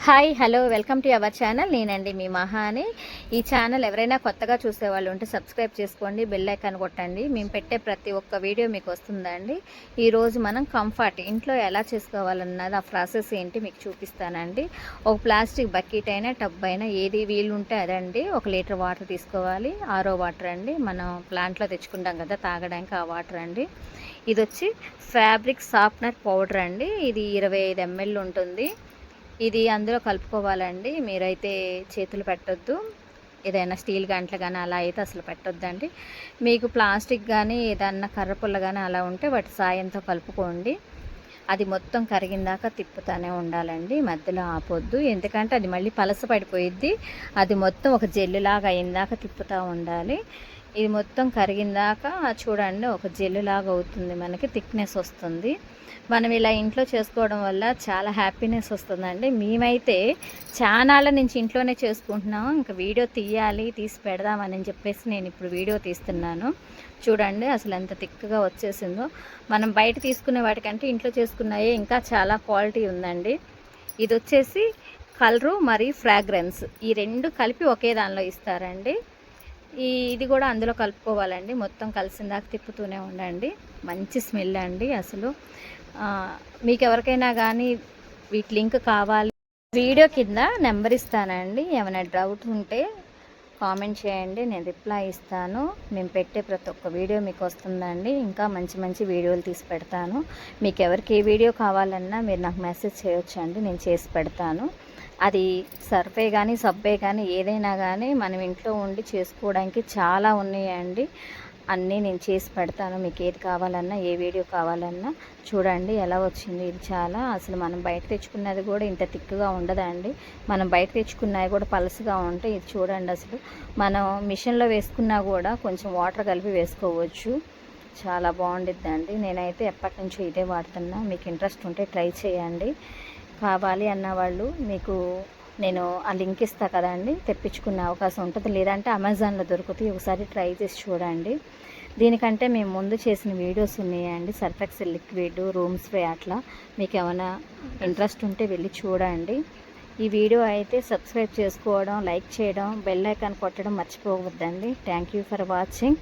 Hi hello welcome to our channel. నేనండి మీ మహాని. ఈ channel ఎవరైనా కొత్తగా చూసేవాళ్ళు ఉంటే సబ్స్క్రైబ్ చేసుకోండి, బెల్ ఐకాన్ కొట్టండి. మేము పెట్టే ప్రతి ఒక్క వీడియో మీకు వస్తుందండి. ఈరోజు మనం కంఫర్ట్ ఇంట్లో ఎలా చేసుకోవాలన్నది ఆ ప్రాసెస్ ఏంటి మీకు చూపిస్తానండి. ఒక ప్లాస్టిక్ బకెట్ అయినా టబ్ అయినా ఏది వీలుంటే అదండి. 1 లీటర్ వాటర్ తీసుకోవాలి. ఆరో వాటర్ అండి, మనం ప్లాంట్లో తెచ్చుకుంటాం కదా తాగడానికి, ఆ వాటర్ అండి. ఇది వచ్చి ఫ్యాబ్రిక్ సాఫ్ట్నర్ పౌడర్ అండి. ఇది 25 ml ఉంటుంది. ఇది అందులో కలుపుకోవాలండి. మీరైతే చేతులు పెట్టొద్దు. ఏదైనా స్టీల్ గంటలు కానీ అలా అయితే అసలు పెట్టొద్దండి. మీకు ప్లాస్టిక్ కానీ ఏదన్నా కర్రపుల్ల కానీ అలా ఉంటే వాటి సాయంతో కలుపుకోండి. అది మొత్తం కరిగిందాక తిప్పుతూనే ఉండాలండి, మధ్యలో ఆపొద్దు. ఎందుకంటే అది మళ్ళీ పలస పడిపోయిద్ది. అది మొత్తం ఒక జెల్లులాగా అయిందాక తిప్పుతూ ఉండాలి. ఇది మొత్తం కరిగిందాక చూడండి ఒక జెల్లులాగా అవుతుంది, మనకి థిక్నెస్ వస్తుంది. మనం ఇలా ఇంట్లో చేసుకోవడం వల్ల చాలా హ్యాపీనెస్ వస్తుందండి. మేమైతే చానాళ్ళ నుంచి ఇంట్లోనే చేసుకుంటున్నాము. ఇంకా వీడియో తీసి పెడదామని చెప్పేసి నేను ఇప్పుడు వీడియో తీస్తున్నాను. చూడండి అసలు ఎంత థిక్గా వచ్చేసిందో. మనం బయట తీసుకునే వాటికంటే ఇంట్లో చేసుకున్నాయే ఇంకా చాలా క్వాలిటీ ఉందండి. ఇది వచ్చేసి కలరు మరియు ఫ్రాగ్రెన్స్, ఈ రెండు కలిపి ఒకే దానిలో ఇస్తారండి. ఇది కూడా అందులో కలుపుకోవాలండి. మొత్తం కలిసిందాక తిప్పుతూనే ఉండండి. మంచి స్మెల్ అండి అసలు. మీకు ఎవరికైనా కానీ వీటి లింక్ కావాలి, వీడియో కింద నెంబర్ ఇస్తానండి. ఏమైనా డౌట్ ఉంటే కామెంట్ చేయండి, నేను రిప్లై ఇస్తాను. మేము పెట్టే ప్రతి ఒక్క వీడియో మీకు వస్తుందండి. ఇంకా మంచి మంచి వీడియోలు తీసి పెడతాను. మీకు ఎవరికి ఏ వీడియో కావాలన్నా మీరు నాకు మెసేజ్ చేయొచ్చండి, నేను చేసి పెడతాను. అది సర్ఫే కానీ సబ్బే కానీ ఏదైనా కానీ మనం ఇంట్లో ఉండి చేసుకోవడానికి చాలా ఉన్నాయండి. అన్నీ నేను చేసి పెడతాను. మీకు ఏది కావాలన్నా ఏ వీడియో కావాలన్నా చూడండి ఎలా వచ్చింది. ఇది చాలా అసలు మనం బయట తెచ్చుకున్నది కూడా ఇంత థిక్గా ఉండదండి. మనం బయట తెచ్చుకున్నవి కూడా పలసగా ఉంటాయి. ఇది చూడండి అసలు మనం మిషన్లో వేసుకున్నా కూడా కొంచెం వాటర్ కలిపి వేసుకోవచ్చు. చాలా బాగుండిద్దండి. నేనైతే ఎప్పటి నుంచో ఇదే వాడుతున్నా. మీకు ఇంట్రెస్ట్ ఉంటే ట్రై చేయండి. కావాలి అన్నవాళ్ళు మీకు నేను ఆ లింక్ ఇస్తా కదండి, తెప్పించుకునే అవకాశం ఉంటుంది. లేదంటే అమెజాన్లో దొరుకుతాయి, ఒకసారి ట్రై చేసి చూడండి. దీనికంటే మేము ముందు చేసిన వీడియోస్ ఉన్నాయండి, సర్ఫెక్సెల్ లిక్విడ్, రూమ్ స్ప్రే, అట్లా. మీకు ఏమైనా ఇంట్రెస్ట్ ఉంటే వెళ్ళి చూడండి. ఈ వీడియో అయితే సబ్స్క్రైబ్ చేసుకోవడం, లైక్ చేయడం, బెల్ ఐకాన్ కొట్టడం మర్చిపోవద్దండి. Thank you for watching.